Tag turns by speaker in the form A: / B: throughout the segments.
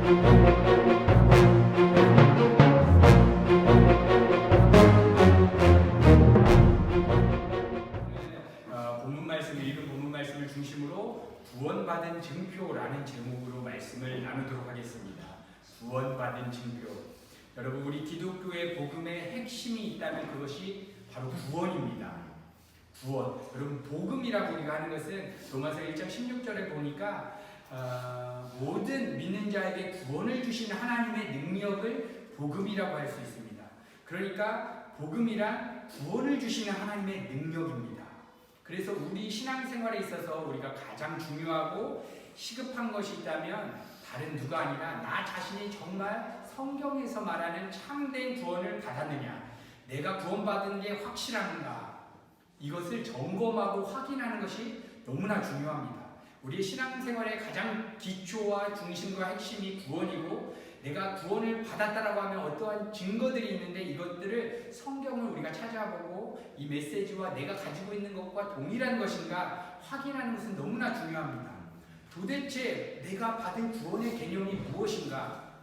A: 본문 말씀을 중심으로 구원받은 증표라는 제목으로 말씀을 나누도록 하겠습니다. 구원받은 증표. 여러분, 우리 기독교의 복음의 핵심이 있다면 그것이 바로 구원입니다. 구원. 여러분, 복음이라고 우리가 하는 것은 로마서 1장 16절에 보니까 모든 믿는 자에게 구원을 주시는 하나님의 능력을 복음이라고 할 수 있습니다. 그러니까 복음이란 구원을 주시는 하나님의 능력입니다. 그래서 우리 신앙생활에 있어서 우리가 가장 중요하고 시급한 것이 있다면 다른 누가 아니라 나 자신이 정말 성경에서 말하는 참된 구원을 받았느냐, 내가 구원받은 게 확실한가, 이것을 점검하고 확인하는 것이 너무나 중요합니다. 우리의 신앙생활의 가장 기초와 중심과 핵심이 구원이고, 내가 구원을 받았다라고 하면 어떠한 증거들이 있는데 이것들을 성경을 우리가 찾아보고 이 메시지와 내가 가지고 있는 것과 동일한 것인가 확인하는 것은 너무나 중요합니다. 도대체 내가 받은 구원의 개념이 무엇인가?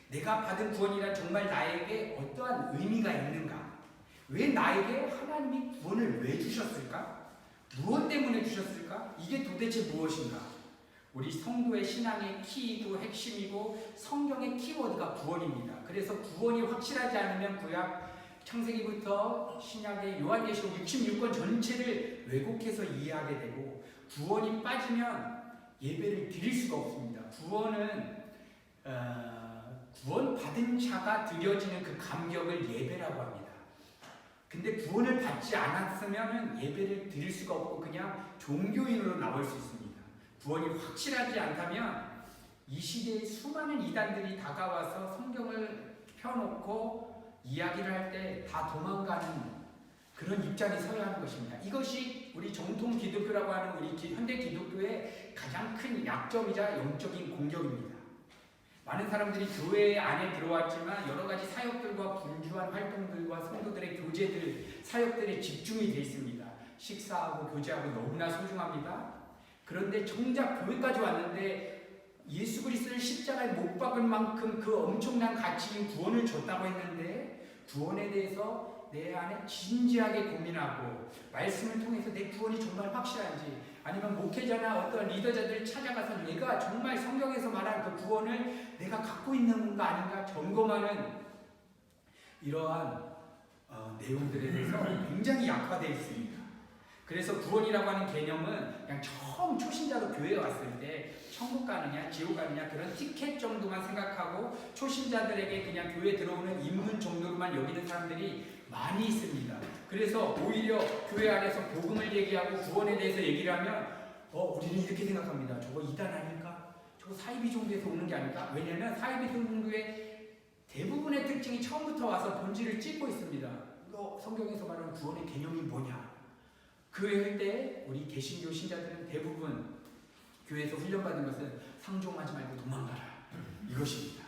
A: 내가 받은 구원이란 정말 나에게 어떠한 의미가 있는가? 왜 나에게 하나님이 구원을 왜 주셨을까? 무엇 때문에 주셨을까? 이게 도대체 무엇인가? 우리 성도의 신앙의 키이고 핵심이고 성경의 키워드가 구원입니다. 그래서 구원이 확실하지 않으면 구약 창세기부터 신약의 요한계시록 66권 전체를 왜곡해서 이해하게 되고, 구원이 빠지면 예배를 드릴 수가 없습니다. 구원은 구원 받은 자가 드려지는 그 감격을 예배라고 합니다. 근데 구원을 받지 않았으면 예배를 드릴 수가 없고 그냥 종교인으로 나올 수 있습니다. 구원이 확실하지 않다면 이 시대에 수많은 이단들이 다가와서 성경을 펴놓고 이야기를 할 때 다 도망가는 그런 입장에 서야 하는 것입니다. 이것이 우리 정통 기독교라고 하는 우리 현대 기독교의 가장 큰 약점이자 영적인 공격입니다. 많은 사람들이 교회 안에 들어왔지만 여러 가지 사역들과 분주한 활동들과 성도들의 교제들, 사역들에 집중이 되어 있습니다. 식사하고 교제하고 너무나 소중합니다. 그런데 정작 교회까지 왔는데 예수 그리스도를 십자가에 못 박은 만큼 그 엄청난 가치인 구원을 줬다고 했는데 구원에 대해서 내 안에 진지하게 고민하고 말씀을 통해서 내 구원이 정말 확실한지, 아니면 목회자나 어떤 리더자들 찾아가서 내가 정말 성경에서 말한 그 구원을 내가 갖고 있는 건가 아닌가 점검하는 이러한 내용들에 대해서 굉장히 약화되어 있습니다. 그래서 구원이라고 하는 개념은 그냥 처음 초신자로 교회에 왔을 때 천국 가느냐 지옥 가느냐 그런 티켓 정도만 생각하고 초신자들에게 그냥 교회에 들어오는 입문 정도로만 여기는 사람들이 많이 있습니다. 그래서 오히려 교회 안에서 복음을 얘기하고 구원에 대해서 얘기를 하면 우리는 이렇게 생각합니다. 저거 이단 아닐까? 저거 사이비 종교에서 오는 게 아닐까? 왜냐하면 사이비 종교의 대부분의 특징이 처음부터 와서 본질을 찢고 있습니다. 성경에서 말하는 구원의 개념이 뭐냐? 그 때 우리 개신교 신자들은 대부분 교회에서 훈련받은 것은 상종하지 말고 도망가라, 이것입니다.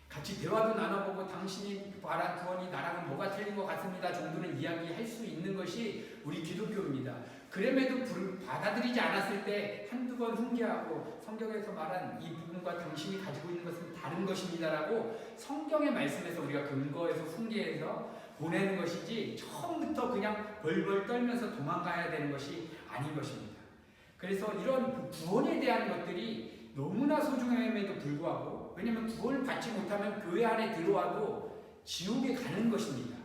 A: 같이 대화도 나눠보고 당신이 말한 구원이 나랑은 뭐가 틀린 것 같습니다 정도는 이야기할 수 있는 것이 우리 기독교입니다. 그럼에도 받아들이지 않았을 때 한두 번 훈계하고 성경에서 말한 이 부분과 당신이 가지고 있는 것은 다른 것입니다라고 성경의 말씀에서 우리가 근거해서 훈계해서 보내는 것이지 처음부터 그냥 벌벌 떨면서 도망가야 되는 것이 아닌 것입니다. 그래서 이런 구원에 대한 것들이 너무나 소중함에도 불구하고, 왜냐하면 구원을 받지 못하면 교회 안에 들어와도 지옥에 가는 것입니다.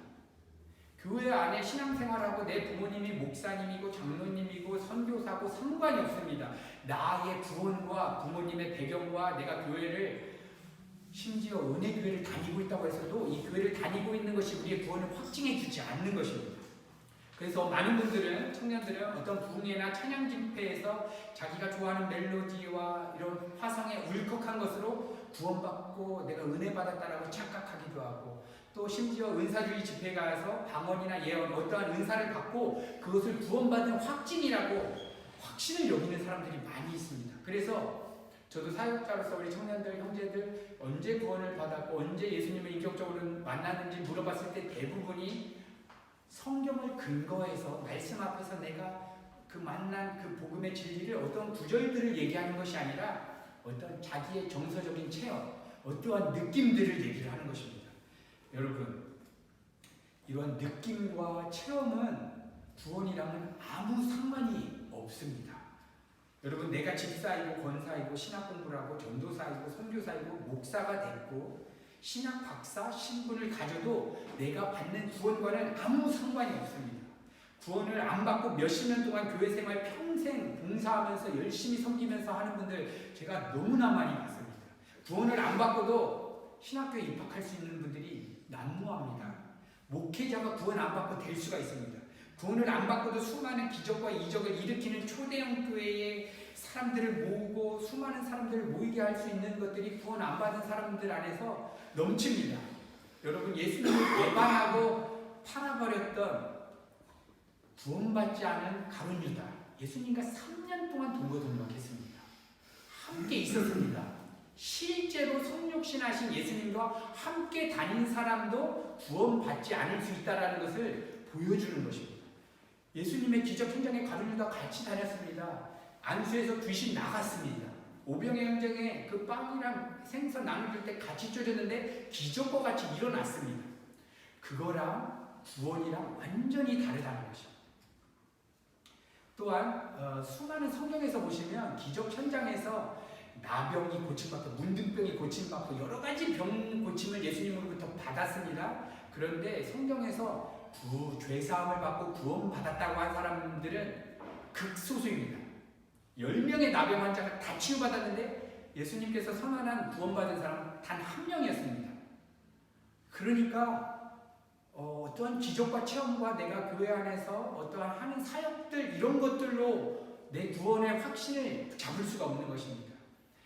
A: 교회 안에 신앙생활하고 내 부모님이 목사님이고 장로님이고 선교사고 상관이 없습니다. 나의 구원과 부모님의 배경과 내가 교회를 심지어 은혜교회를 다니고 있다고 해서도 이 교회를 다니고 있는 것이 우리의 구원을 확증해 주지 않는 것입니다. 그래서 많은 분들은, 청년들은 어떤 부흥회나 찬양 집회에서 자기가 좋아하는 멜로디와 이런 화성의 울컥한 것으로 구원받고 내가 은혜 받았다라고 착각하기도 하고, 또 심지어 은사주의 집회에 가서 방언이나 예언, 어떠한 은사를 받고 그것을 구원받은 확증이라고 확신을 여기는 사람들이 많이 있습니다. 그래서 저도 사역자로서 우리 청년들, 형제들 언제 구원을 받았고 언제 예수님을 인격적으로 만났는지 물어봤을 때 대부분이 성경을 근거해서 말씀 앞에서 내가 그 만난 그 복음의 진리를 어떤 구절들을 얘기하는 것이 아니라 어떤 자기의 정서적인 체험, 어떠한 느낌들을 얘기를 하는 것입니다. 여러분, 이런 느낌과 체험은 구원이랑은 아무 상관이 없습니다. 여러분, 내가 집사이고 권사이고 신학 공부를 하고 전도사이고 선교사이고 목사가 됐고 신학 박사 신분을 가져도 내가 받는 구원과는 아무 상관이 없습니다. 구원을 안 받고 몇십 년 동안 교회 생활 평생 봉사하면서 열심히 섬기면서 하는 분들 제가 너무나 많이 봤습니다. 구원을 안 받고도 신학교에 입학할 수 있는 분들이 난무합니다. 목회자가 구원 안 받고 될 수가 있습니다. 구원을 안 받고도 수많은 기적과 이적을 일으키는 초대형 교회에 사람들을 모으고 수많은 사람들을 모이게 할 수 있는 것들이 구원 안 받은 사람들 안에서 넘칩니다. 여러분, 예수님을 배반하고 팔아버렸던 구원받지 않은 가룟 유다, 예수님과 3년 동안 동거동락했습니다. 함께 있었습니다. 실제로 성육신하신 예수님과 함께 다닌 사람도 구원받지 않을 수 있다는 것을 보여주는 것입니다. 예수님의 기적 현장에 가룟 유다 같이 다녔습니다. 안수에서 귀신 나갔습니다. 오병의 행정에 그 빵이랑 생선 나눠줄 때 같이 쪼졌는데 기적과 같이 일어났습니다. 그거랑 구원이랑 완전히 다르다는 것입니다. 또한 수많은 성경에서 보시면 기적 현장에서 나병이 고침받고 문둥병이 고침받고 여러 가지 병 고침을 예수님으로부터 받았습니다. 그런데 성경에서 죄사함을 받고 구원받았다고 한 사람들은 극소수입니다. 10명의 나병 환자가 다 치유받았는데 예수님께서 선언한 구원받은 사람 단 한 명이었습니다. 그러니까 어떠한 기적과 체험과 내가 교회 안에서 어떠한 하는 사역들 이런 것들로 내 구원의 확신을 잡을 수가 없는 것입니다.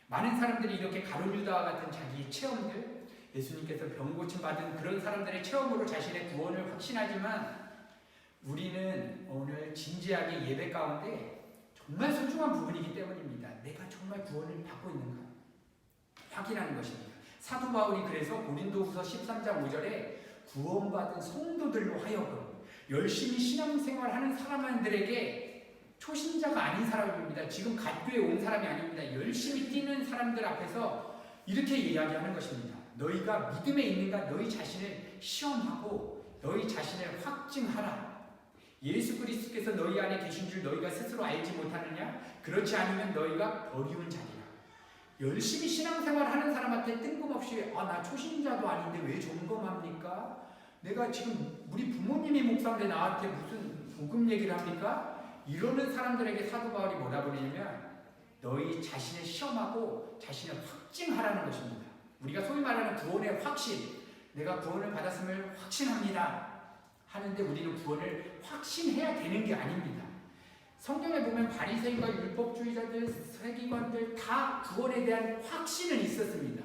A: 많은 사람들이 이렇게 가룟 유다와 같은 자기의 체험들, 예수님께서 병 고침 받은 그런 사람들의 체험으로 자신의 구원을 확신하지만 우리는 오늘 진지하게 예배 가운데 정말 소중한 부분이기 때문입니다. 내가 정말 구원을 받고 있는가 확인하는 것입니다. 사도 바울이 그래서 고린도후서 13장 5절에 구원받은 성도들로 하여금 열심히 신앙생활하는 사람들에게 초신자가 아닌 사람입니다. 지금 갓교에 온 사람이 아닙니다. 열심히 뛰는 사람들 앞에서 이렇게 이야기하는 것입니다. 너희가 믿음에 있는가 너희 자신을 시험하고 너희 자신을 확증하라. 예수 그리스도께서 너희 안에 계신 줄 너희가 스스로 알지 못하느냐? 그렇지 않으면 너희가 버리운 자리라. 열심히 신앙생활하는 사람한테 뜬금없이 나 초신자도 아닌데 왜 점검합니까? 내가 지금 우리 부모님이 목사인데 나한테 무슨 복음 얘기를 합니까? 이러는 사람들에게 사도 바울이 뭐라 그러냐면 너희 자신을 시험하고 자신을 확증하라는 것입니다. 우리가 소위 말하는 구원의 확신, 내가 구원을 받았음을 확신합니다 하는데 우리는 구원을 확신해야 되는 게 아닙니다. 성경에 보면 바리새인과 율법주의자들, 세기관들 다 구원에 대한 확신은 있었습니다.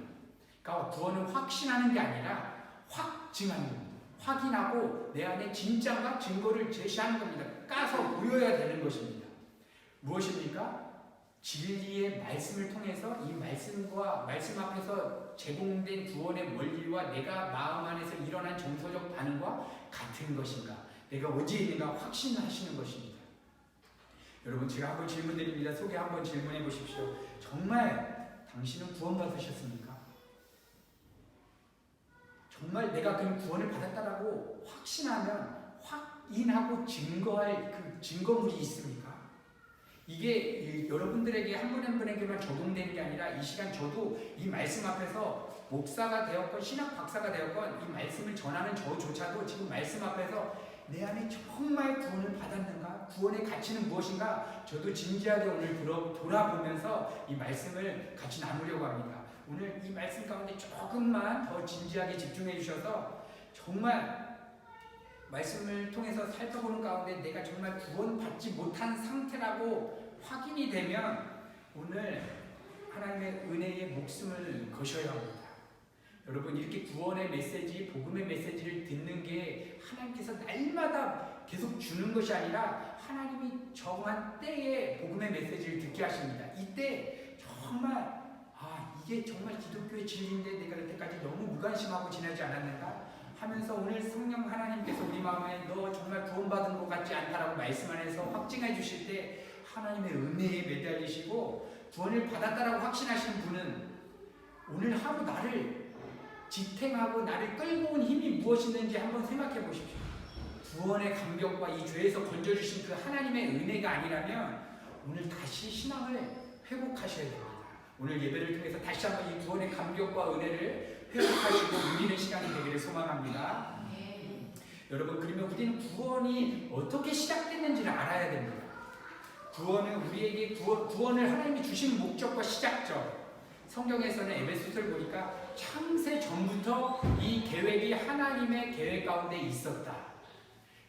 A: 그러니까 구원은 확신하는 게 아니라 확증하는 겁니다. 확인하고 내 안에 진짜가 증거를 제시하는 겁니다. 까서 보여야 되는 것입니다. 무엇입니까? 진리의 말씀을 통해서 이 말씀과 말씀 앞에서 제공된 구원의 원리와 내가 마음 안에서 일어난 정서적 반응과 같은 것인가? 내가 어디에 있는가 확신하시는 것입니다. 여러분, 제가 한번 질문 드립니다. 속에 한번 질문해 보십시오. 정말 당신은 구원받으셨습니까? 정말 내가 그 구원을 받았다라고 확신하면 확인하고 증거할 그 증거물이 있습니까? 이게 여러분들에게 한 분 한 분에게만 적용되는 게 아니라 이 시간 저도 이 말씀 앞에서 목사가 되었건 신학 박사가 되었건 이 말씀을 전하는 저조차도 지금 말씀 앞에서 내 안에 정말 구원을 받았는가? 구원의 가치는 무엇인가? 저도 진지하게 오늘 돌아보면서 이 말씀을 같이 나누려고 합니다. 오늘 이 말씀 가운데 조금만 더 진지하게 집중해 주셔서 정말 말씀을 통해서 살펴보는 가운데 내가 정말 구원받지 못한 상태라고 확인이 되면 오늘 하나님의 은혜의 목숨을 거셔야 합니다. 여러분, 이렇게 구원의 메시지, 복음의 메시지를 듣는 게 하나님께서 날마다 계속 주는 것이 아니라 하나님이 정한 때에 복음의 메시지를 듣게 하십니다. 이때 정말 이게 정말 기독교의 진리인데 내가 여태까지 너무 무관심하고 지내지 않았는가 하면서 오늘 성령 하나님께서 우리 마음에 너 정말 구원받은 것 같지 않다라고 말씀 안에서 확증해 주실 때 하나님의 은혜에 매달리시고 구원을 받았다라고 확신하시는 분은 오늘 하루 나를 지탱하고 나를 끌고 온 힘이 무엇이든지 한번 생각해 보십시오. 구원의 감격과 이 죄에서 건져주신 그 하나님의 은혜가 아니라면 오늘 다시 신앙을 회복하셔야 됩니다. 오늘 예배를 통해서 다시 한번 이 구원의 감격과 은혜를 회복하시고 누리는 시간이 되기를 소망합니다. 여러분, 그러면 우리는 구원이 어떻게 시작됐는지를 알아야 됩니다. 구원은 우리에게 구원을 하나님이 주신 목적과 시작점. 성경에서는 에베소서를 보니까 창세 전부터 이 계획이 하나님의 계획 가운데 있었다.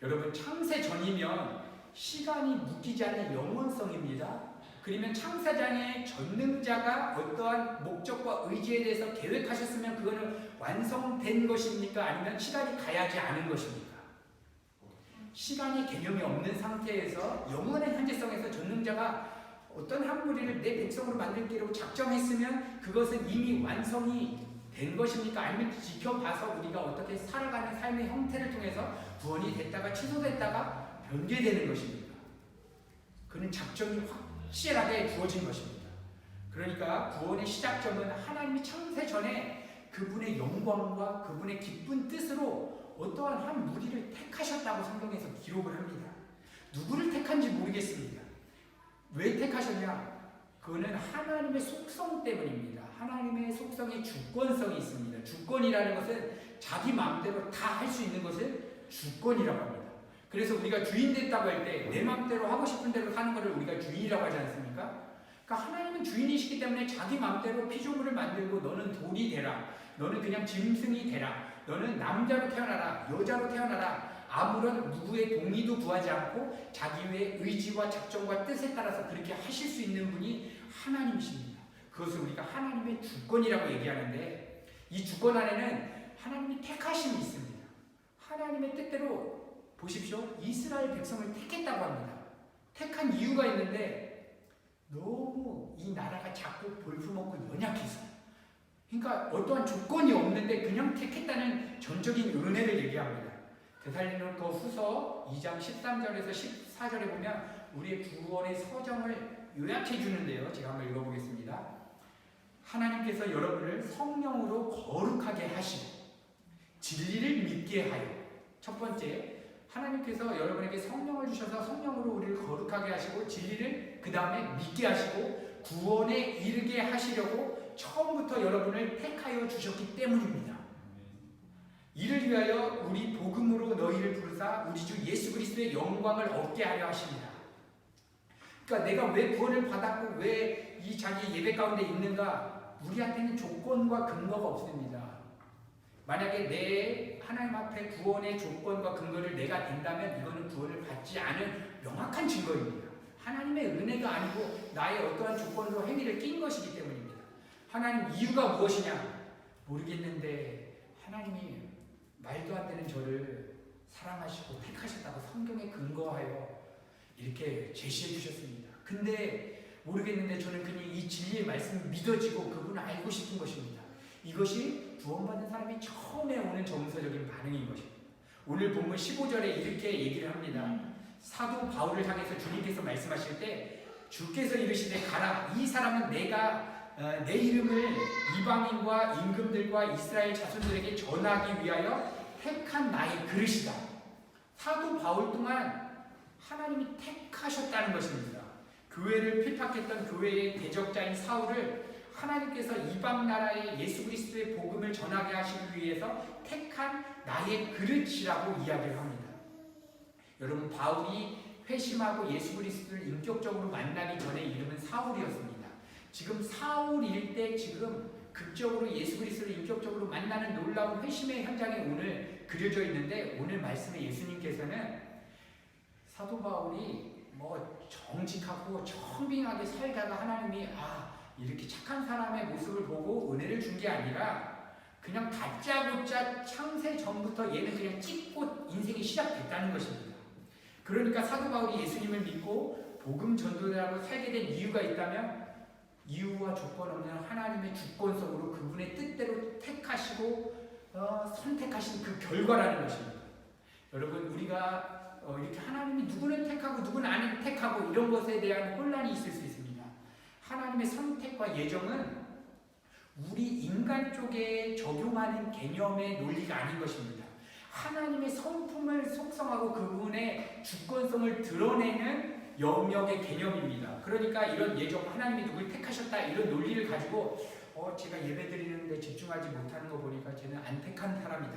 A: 여러분, 창세 전이면 시간이 묶이지 않는 영원성입니다. 그러면 창사장의 전능자가 어떠한 목적과 의지에 대해서 계획하셨으면 그거는 완성된 것입니까? 아니면 시간이 가야지 않은 것입니까? 시간이 개념이 없는 상태에서 영원의 현재성에서 전능자가 어떤 한 무리를 내 백성으로 만들기로 작정했으면 그것은 이미 완성이 된 것입니까? 아니면 지켜봐서 우리가 어떻게 살아가는 삶의 형태를 통해서 구원이 됐다가 취소됐다가 변개되는 것입니까? 그는 작정이 확실하게 주어진 것입니다. 그러니까 구원의 시작점은 하나님이 창세 전에 그분의 영광과 그분의 기쁜 뜻으로 어떠한 한 무리를 택하셨다고 성경에서 기록을 합니다. 누구를 택한지 모르겠습니다. 왜 택하셨냐? 그거는 하나님의 속성 때문입니다. 하나님의 속성에 주권성이 있습니다. 주권이라는 것은 자기 마음대로 다 할 수 있는 것을 주권이라고 합니다. 그래서 우리가 주인 됐다고 할 때 내 마음대로 하고 싶은 대로 하는 것을 우리가 주인이라고 하지 않습니까? 그러니까 하나님은 주인이시기 때문에 자기 마음대로 피조물을 만들고 너는 돌이 되라, 너는 그냥 짐승이 되라, 너는 남자로 태어나라, 여자로 태어나라, 아무런 누구의 동의도 구하지 않고 자기의 의지와 작정과 뜻에 따라서 그렇게 하실 수 있는 분이 하나님이십니다. 그것을 우리가 하나님의 주권이라고 얘기하는데, 이 주권 안에는 하나님이 택하심이 있습니다. 하나님의 뜻대로 보십시오. 이스라엘 백성을 택했다고 합니다. 택한 이유가 있는데 너무 이 나라가 작고 볼품없고 연약해서, 그러니까 어떠한 조건이 없는데 그냥 택했다는 전적인 은혜를 얘기합니다. 데살로니가 후서 2장 13절에서 14절에 보면 우리의 구원의 서정을 요약해 주는데요. 제가 한번 읽어보겠습니다. 하나님께서 여러분을 성령으로 거룩하게 하시고 진리를 믿게 하여, 첫 번째, 하나님께서 여러분에게 성령을 주셔서 성령으로 우리를 거룩하게 하시고 진리를 그 다음에 믿게 하시고 구원에 이르게 하시려고 처음부터 여러분을 택하여 주셨기 때문입니다. 이를 위하여 우리 복음으로 너희를 부르사 우리 주 예수 그리스도의 영광을 얻게 하려 하십니다. 그러니까 내가 왜 구원을 받았고 왜 이 자기 예배 가운데 있는가? 우리한테는 조건과 근거가 없습니다. 만약에 내 하나님 앞에 구원의 조건과 근거를 내가 댄다면 이거는 구원을 받지 않은 명확한 증거입니다. 하나님의 은혜가 아니고 나의 어떠한 조건으로 행위를 낀 것이기 때문입니다. 하나님 이유가 무엇이냐? 모르겠는데 하나님이 말도 안 되는 저를 사랑하시고 택하셨다고 성경에 근거하여 이렇게 제시해 주셨습니다. 근데 모르겠는데 저는 그냥 이 진리의 말씀이 믿어지고 그분을 알고 싶은 것입니다. 이것이 구원받는 사람이 처음에 오는 정서적인 반응인 것입니다. 오늘 본문 15절에 이렇게 얘기를 합니다. 사도 바울을 향해서 주님께서 말씀하실 때 주께서 이르시되 가라, 이 사람은 내가 내 이름을 이방인과 임금들과 이스라엘 자손들에게 전하기 위하여 택한 나의 그릇이다. 사도 바울 동안 하나님이 택하셨다는 것입니다. 교회를 핍박했던 교회의 대적자인 사울을 하나님께서 이방 나라의 예수 그리스도의 복음을 전하게 하시기 위해서 택한 나의 그릇이라고 이야기를 합니다. 여러분, 바울이 회심하고 예수 그리스도를 인격적으로 만나기 전에 이름은 사울이었습니다. 지금 사울일 때 지금 극적으로 예수 그리스도를 인격적으로 만나는 놀라운 회심의 현장이 오늘 그려져 있는데, 오늘 말씀에 예수님께서는 사도 바울이 정직하고 청빙하게 살다가 하나님이 이렇게 착한 사람의 모습을 보고 은혜를 준 게 아니라 그냥 다짜고짜 창세 전부터 얘는 그냥 찍고 인생이 시작됐다는 것입니다. 그러니까 사도 바울이 예수님을 믿고 복음 전도자로 살게 된 이유가 있다면 이유와 조건 없는 하나님의 주권성으로 그분의 뜻대로 택하시고 선택하신 그 결과라는 것입니다. 여러분, 우리가 이렇게 하나님이 누구는 택하고 누구는 안 택하고 이런 것에 대한 혼란이 있을 수 있습니다. 하나님의 선택과 예정은 우리 인간 쪽에 적용하는 개념의 논리가 아닌 것입니다. 하나님의 성품을 속성하고 그분의 주권성을 드러내는 영역의 개념입니다. 그러니까 이런 예정, 하나님이 누굴 택하셨다 이런 논리를 가지고 제가 예배드리는데 집중하지 못하는 거 보니까 쟤는 안 택한 사람이다,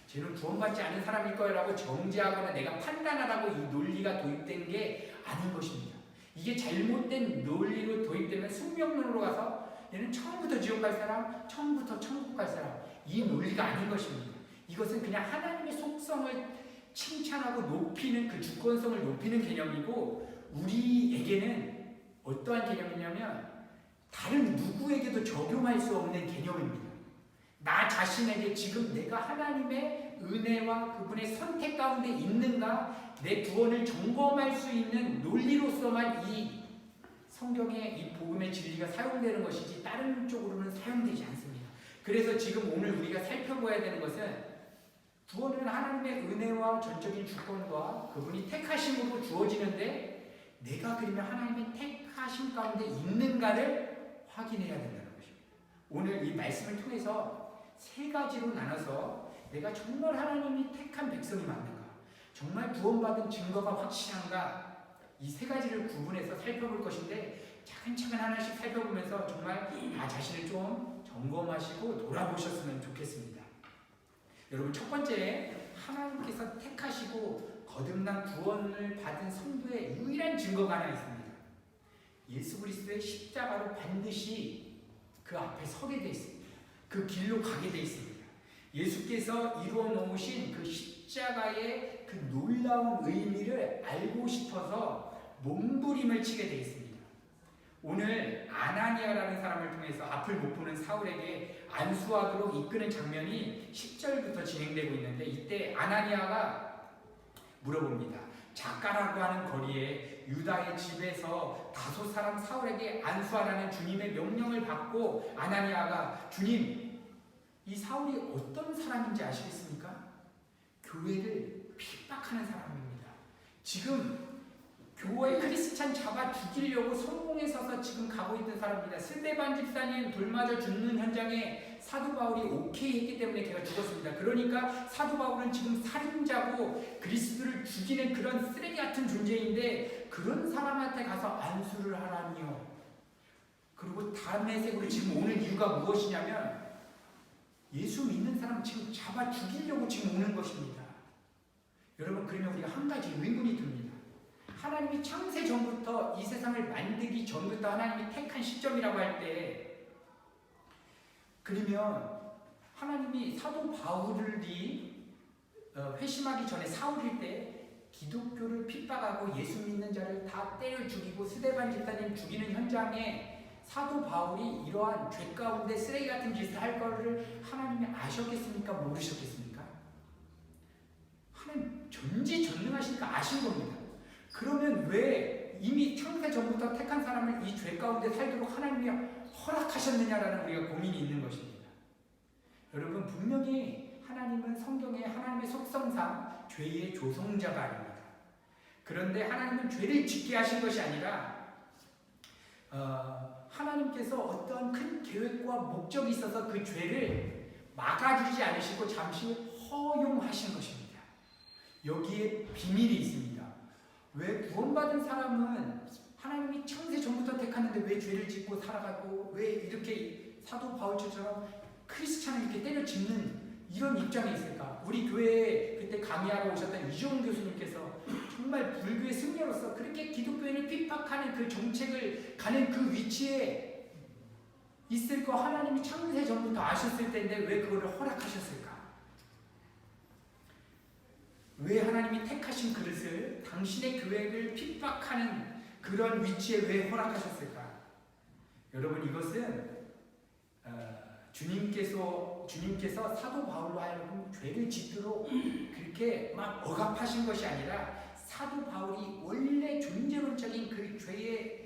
A: 쟤는 구원받지 않은 사람일 거라고 정죄하거나 내가 판단하라고 이 논리가 도입된 게 아닌 것입니다. 이게 잘못된 논리로 도입되면 숙명론으로 가서 얘는 처음부터 지옥 갈 사람, 처음부터 천국 갈 사람, 이 논리가 아닌 것입니다. 이것은 그냥 하나님의 속성을 칭찬하고 높이는, 그 주권성을 높이는 개념이고, 우리에게는 어떠한 개념이냐면 다른 누구에게도 적용할 수 없는 개념입니다. 나 자신에게 지금 내가 하나님의 은혜와 그분의 선택 가운데 있는가, 내 구원을 점검할 수 있는 논리로서만 이 성경의 이 복음의 진리가 사용되는 것이지 다른 쪽으로는 사용되지 않습니다. 그래서 지금 오늘 우리가 살펴봐야 되는 것은 구원은 하나님의 은혜와 전적인 주권과 그분이 택하심으로 주어지는데, 내가 그러면 하나님의 택하심 가운데 있는가를 확인해야 된다는 것입니다. 오늘 이 말씀을 통해서 세 가지로 나눠서 내가 정말 하나님이 택한 백성이 맞는가, 정말 구원받은 증거가 확실한가, 이 세 가지를 구분해서 살펴볼 것인데, 차근차근 하나씩 살펴보면서 정말 나 자신을 좀 점검하시고 돌아보셨으면 좋겠습니다. 여러분, 첫 번째, 하나님께서 택하시고 거듭난 구원을 받은 성도의 유일한 증거가 하나 있습니다. 예수 그리스도의 십자가로 반드시 그 앞에 서게 되어 있습니다. 그 길로 가게 되어 있습니다. 예수께서 이루어 놓으신 그 십자가의 그 놀라운 의미를 알고 싶어서 몸부림을 치게 되어 있습니다. 오늘 아나니아라는 사람을 통해서 앞을 못 보는 사울에게 안수하도록 이끄는 장면이 10절부터 진행되고 있는데, 이때 아나니아가 물어봅니다. 작가라고 하는 거리에 유다의 집에서 다섯 사람 사울에게 안수하라는 주님의 명령을 받고 아나니아가, 주님, 이 사울이 어떤 사람인지 아시겠습니까? 교회를 핍박하는 사람입니다. 지금 교회 크리스찬 잡아 죽이려고 성공에 서서 지금 가고 있는 사람입니다. 스데반 집사님 돌 맞아 죽는 현장에 사도 바울이 오케이 했기 때문에 걔가 죽었습니다. 그러니까 사도 바울은 지금 살인자고 그리스도를 죽이는 그런 쓰레기 같은 존재인데, 그런 사람한테 가서 안수를 하라니요. 그리고 다음의 색으로 지금 오는 이유가 무엇이냐면, 예수 믿는 사람 지금 잡아 죽이려고 지금 오는 것입니다. 여러분, 그러면 우리가 한 가지 의문이 듭니다. 하나님이 창세 전부터, 이 세상을 만들기 전부터 하나님이 택한 시점이라고 할 때, 그러면 하나님이 사도 바울이 회심하기 전에 사울일 때 기독교를 핍박하고 예수 믿는 자를 다 때려 죽이고 스데반 집사님 죽이는 현장에 사도 바울이 이러한 죄 가운데 쓰레기 같은 짓을 할 거를 하나님이 아셨겠습니까? 모르셨겠습니까? 하나님 전지전능하시니까 아신 겁니다. 그러면 왜 이미 창세 전부터 택한 사람을 이 죄 가운데 살도록 하나님이 허락하셨느냐라는 우리가 고민이 있는 것입니다. 여러분, 분명히 하나님은 성경에 하나님의 속성상 죄의 조성자가 아닙니다. 그런데 하나님은 죄를 짓게 하신 것이 아니라 하나님께서 어떤 큰 계획과 목적이 있어서 그 죄를 막아주지 않으시고 잠시 허용하신 것입니다. 여기에 비밀이 있습니다. 왜 구원받은 사람은 하나님이 창세 전부터 택하는데 왜 죄를 짓고 살아가고, 왜 이렇게 사도 바울처럼 크리스찬을 이렇게 때려짓는 이런 입장에 있을까? 우리 교회에 그때 강의하러 오셨던 이종훈 교수님께서 정말 불교의 승려로서 그렇게 기독교인을 핍박하는 그 정책을 가는 그 위치에 있을 거 하나님이 창세 전부터 아셨을 텐데 왜 그거를 허락하셨을까? 왜 하나님이 택하신 그릇을, 당신의 교회를 핍박하는 그런 위치에 왜 허락하셨을까? 여러분, 이것은 주님께서 사도 바울로 하여금 죄를 짓도록 그렇게 막 억압하신 것이 아니라, 사도 바울이 원래 존재론적인 그 죄의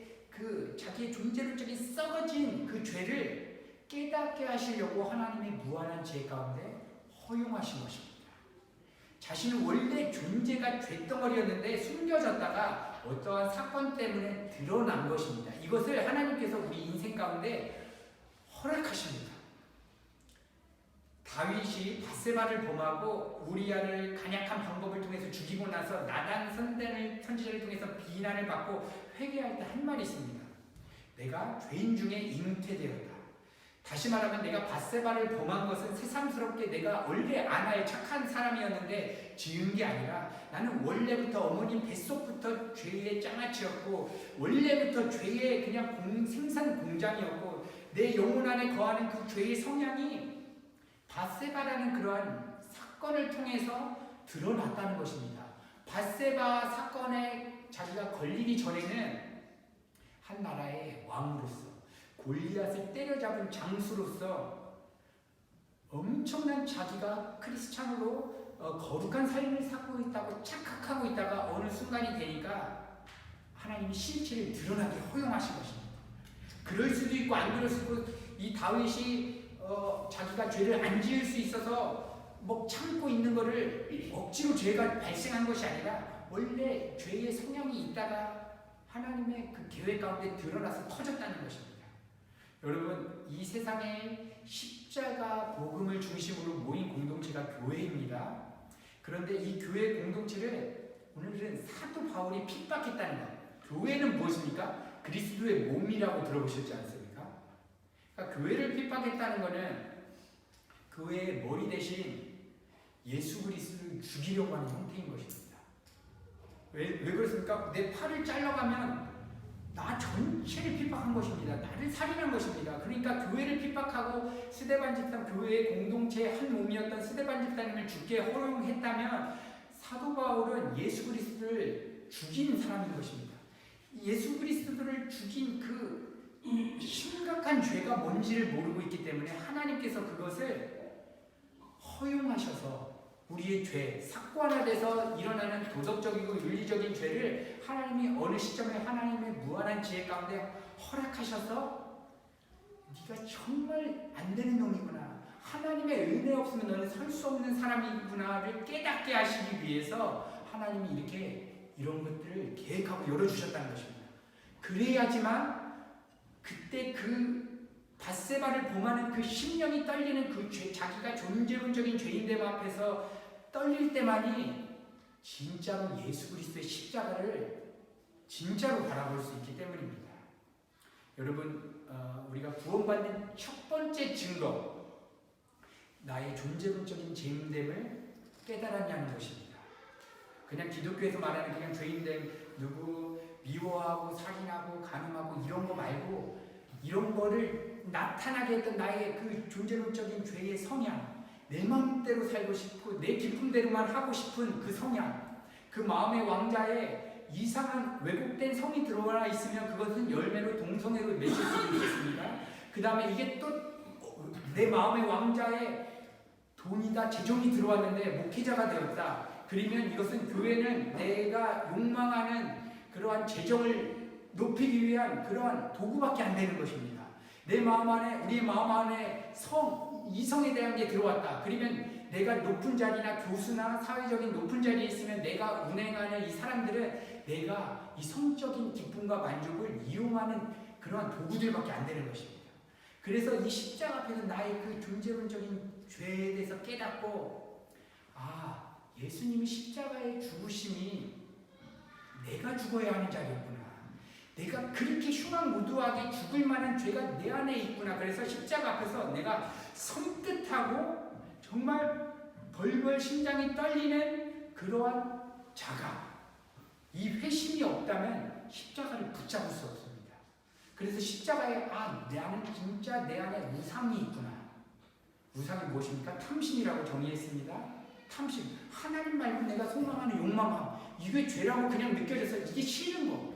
A: 자기의 존재론적인 썩어진 그 죄를 깨닫게 하시려고 하나님의 무한한 지혜 가운데 허용하신 것입니다. 자신은 원래 존재가 죄덩어리였는데 숨겨졌다가 어떠한 사건 때문에 드러난 것입니다. 이것을 하나님께서 우리 인생 가운데 허락하십니다. 다윗이 밧세바를 범하고 우리아를 간약한 방법을 통해서 죽이고 나서 나단 선지자를 통해서 비난을 받고 회개할 때 한 말이 있습니다. 내가 죄인 중에 잉태되었다. 다시 말하면 내가 밧세바를 범한 것은 새삼스럽게 내가 원래 아나의 착한 사람이었는데 지은 게 아니라 나는 원래부터 어머님 뱃속부터 죄의 장아찌였고 원래부터 죄의 그냥 생산 공장이었고 내 영혼 안에 거하는 그 죄의 성향이 밧세바라는 그러한 사건을 통해서 드러났다는 것입니다. 밧세바 사건에 자기가 걸리기 전에는 한 나라의 왕으로서 골리앗을 때려잡은 장수로서 엄청난 자기가 크리스찬으로 거룩한 삶을 살고 있다고 착각하고 있다가 어느 순간이 되니까 하나님이 실체를 드러나게 허용하신 것입니다. 그럴 수도 있고 안 그럴 수도 있고 이 다윗이 자기가 죄를 안 지을 수 있어서 참고 있는 것을 억지로 죄가 발생한 것이 아니라 원래 죄의 성향이 있다가 하나님의 그 계획 가운데 드러나서 터졌다는 것입니다. 여러분, 이 세상에 십자가 복음을 중심으로 모인 공동체가 교회입니다. 그런데 이 교회 공동체를 오늘은 사도 바울이 핍박했다는 것. 교회는 무엇입니까? 그리스도의 몸이라고 들어보셨지 않습니까? 그러니까 교회를 핍박했다는 것은 교회의 머리 대신 예수 그리스도를 죽이려고 하는 형태인 것입니다. 왜 그렇습니까? 내 팔을 잘라가면 나 전체를 핍박한 것입니다. 나를 살인한 것입니다. 그러니까 교회를 핍박하고 스데반 집사, 교회의 공동체의 한 몸이었던 스데반 집사님을 죽게 허용했다면 사도 바울은 예수 그리스도를 죽인 사람인 것입니다. 예수 그리스도를 죽인 그 심각한 죄가 뭔지를 모르고 있기 때문에 하나님께서 그것을 허용하셔서 우리의 죄, 사건화돼서 일어나는 도덕적이고 윤리적인 죄를 하나님이 어느 시점에 하나님의 무한한 지혜 가운데 허락하셔서 네가 정말 안 되는 놈이구나, 하나님의 은혜 없으면 너는 설 수 없는 사람이구나를 깨닫게 하시기 위해서 하나님이 이렇게 이런 것들을 계획하고 열어주셨다는 것입니다. 그래야지만 그때 그 밧세바를 범하는 그 심령이 떨리는 그 죄, 자기가 존재론적인 죄인됨 앞에서 떨릴 때만이 진짜로 예수 그리스도의 십자가를 진짜로 바라볼 수 있기 때문입니다. 여러분, 우리가 구원받는 첫 번째 증거, 나의 존재론적인 죄인됨을 깨달았냐는 것입니다. 그냥 기독교에서 말하는 그냥 죄인됨, 누구 미워하고 살인하고 간음하고 이런 거 말고 이런 거를 나타나게 했던 나의 그 존재론적인 죄의 성향, 내 마음대로 살고 싶고 내 기쁨대로만 하고 싶은 그 성향, 그 마음의 왕자에 이상한 왜곡된 성이 들어와 있으면 그것은 열매로 동성애로 맺힐 수 있겠습니다. 그 다음에 이게 또 내 마음의 왕자에 돈이다, 재정이 들어왔는데 목회자가 되었다. 그러면 이것은 교회는 내가 욕망하는 그러한 재정을 높이기 위한 그러한 도구밖에 안 되는 것입니다. 내 마음 안에, 우리의 마음 안에 이성에 대한 게 들어왔다. 그러면 내가 높은 자리나 교수나 사회적인 높은 자리에 있으면 내가 운행하는 이 사람들은 내가 이 성적인 기쁨과 만족을 이용하는 그러한 도구들밖에 안 되는 것입니다. 그래서 이 십자가 앞에서 나의 그 존재론적인 죄에 대해서 깨닫고, 예수님이 십자가의 죽으심이 내가 죽어야 하는 자리였구나. 내가 그렇게 흉악무도하게 죽을 만한 죄가 내 안에 있구나. 그래서 십자가 앞에서 내가 섬뜩하고 정말 벌벌 심장이 떨리는 그러한 자각, 이 회심이 없다면 십자가를 붙잡을 수 없습니다. 그래서 십자가에 나는 진짜 내 안에 우상이 있구나. 우상이 무엇입니까? 탐심이라고 정의했습니다. 탐심, 하나님 말고 내가 소망하는 욕망함, 이게 죄라고 그냥 느껴져서 이게 싫은 거.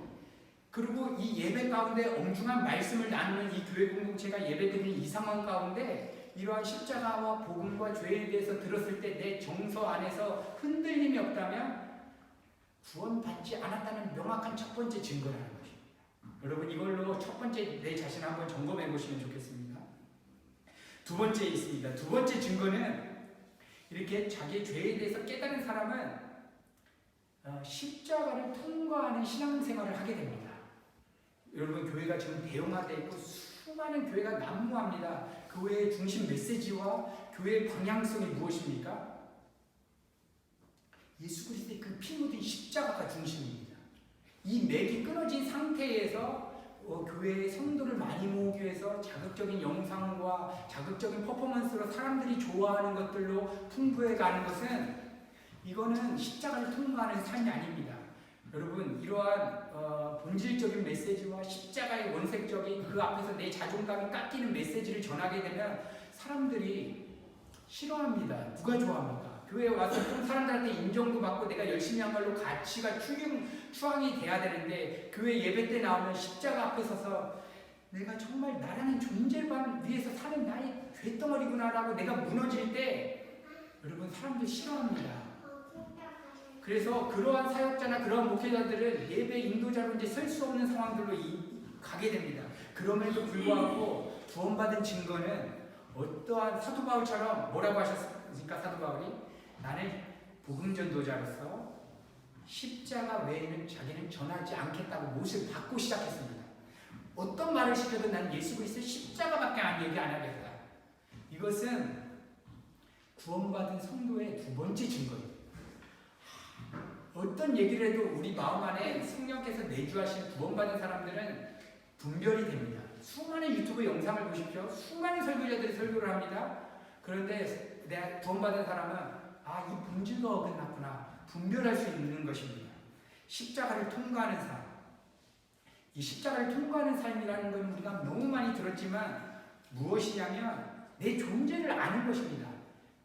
A: 그리고 이 예배 가운데 엄중한 말씀을 나누는 이 교회 공동체가 예배드리는 이 상황 가운데 이러한 십자가와 복음과 죄에 대해서 들었을 때 내 정서 안에서 흔들림이 없다면 구원받지 않았다는 명확한 첫 번째 증거라는 것입니다. 여러분, 이걸로 첫 번째 내 자신을 한번 점검해 보시면 좋겠습니다. 두 번째 있습니다. 두 번째 증거는 이렇게 자기의 죄에 대해서 깨달은 사람은 십자가를 통과하는 신앙생활을 하게 됩니다. 여러분, 교회가 지금 대형화되어 있고 수많은 교회가 난무합니다. 교회의 중심 메시지와 교회의 방향성이 무엇입니까? 예수 그리스도의 그 피 묻은 십자가가 중심입니다. 이 맥이 끊어진 상태에서 교회의 성도를 많이 모으기 위해서 자극적인 영상과 자극적인 퍼포먼스로 사람들이 좋아하는 것들로 풍부해 가는 것은, 이거는 십자가를 통과하는 삶이 아닙니다. 여러분, 이러한 본질적인 메시지와 십자가의 원색적인 그 앞에서 내 자존감이 깎이는 메시지를 전하게 되면 사람들이 싫어합니다. 누가 좋아합니까? 교회에 와서 좀 사람들한테 인정도 받고 내가 열심히 한 걸로 가치가 추앙이 돼야 되는데, 교회 예배 때 나오면 십자가 앞에 서서 내가 정말 나라는 존재만 위해서 사는 나의 죄덩어리구나라고 내가 무너질 때, 여러분, 사람들이 싫어합니다. 그래서 그러한 사역자나 그러한 목회자들은 예배 인도자로 이제 설 수 없는 상황들로 가게 됩니다. 그럼에도 불구하고 구원받은 증거는 어떠한 사도 바울처럼 뭐라고 하셨습니까? 사도 바울이 나는 복음 전도자로서 십자가 외에는 자기는 전하지 않겠다고 못을 받고 시작했습니다. 어떤 말을 시켜도 난 예수 그리스도 십자가밖에 얘기 안 하겠다. 이것은 구원받은 성도의 두 번째 증거입니다. 어떤 얘기를 해도 우리 마음 안에 성령께서 내주하신 구원받은 사람들은 분별이 됩니다. 수많은 유튜브 영상을 보십시오. 수많은 설교자들이 설교를 합니다. 그런데 내가 구원받은 사람은 이 본질과 어긋났구나 분별할 수 있는 것입니다. 십자가를 통과하는 삶. 이 십자가를 통과하는 삶이라는 건 우리가 너무 많이 들었지만 무엇이냐면 내 존재를 아는 것입니다.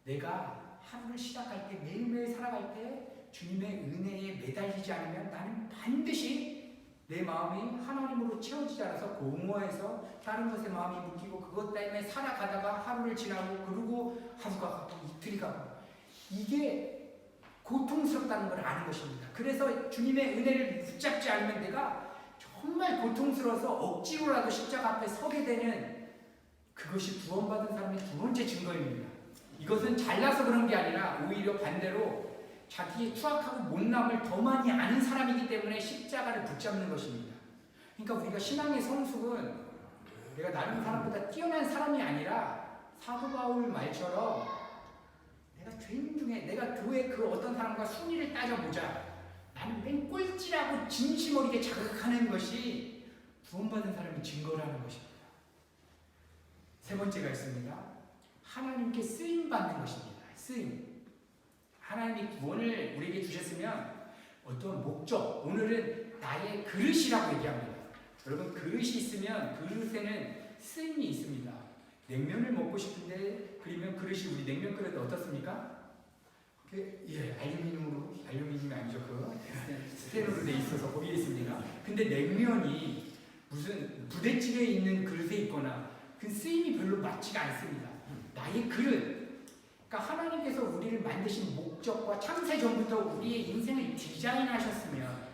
A: 내가 하루를 시작할 때, 매일매일 살아갈 때 주님의 은혜에 매달리지 않으면 나는 반드시 내 마음이 하나님으로 채워지지 않아서 공허해서 다른 것에 마음이 묶이고 그것 때문에 살아가다가 하루를 지나고 그러고 하루가 가고 이틀이 가고, 이게 고통스럽다는 걸 아는 것입니다. 그래서 주님의 은혜를 붙잡지 않으면 내가 정말 고통스러워서 억지로라도 십자가 앞에 서게 되는, 그것이 구원받은 사람의 두 번째 증거입니다. 이것은 잘나서 그런 게 아니라 오히려 반대로 자기의 추악하고 못남을 더 많이 아는 사람이기 때문에 십자가를 붙잡는 것입니다. 그러니까 우리가 신앙의 성숙은 내가 다른 사람보다 뛰어난 사람이 아니라 사도 바울 말처럼 내가 죄인 중에 내가 교회 그 어떤 사람과 순위를 따져보자, 나는 맨 꼴찌라고 진심 어리게 자극하는 것이 구원받은 사람이 증거라는 것입니다. 세 번째가 있습니다. 하나님께 쓰임받는 것입니다. 쓰임. 하나님이 구원을 우리에게 주셨으면 어떤 목적, 오늘은 나의 그릇이라고 얘기합니다. 여러분, 그릇이 있으면 그릇에는 쓰임이 있습니다. 냉면을 먹고 싶은데 그러면 그릇이, 우리 냉면 그릇 어떻습니까? 알루미늄이 아니죠. 스테인으로 돼 있어서 거기에 있습니다. 근데 냉면이 무슨 부대찌개에 있는 그릇에 있거나 그 쓰임이 별로 맞지가 않습니다. 나의 그릇. 그러니까 하나님께서 우리를 만드신 목적과 창세 전부터 우리의 인생을 디자인하셨으면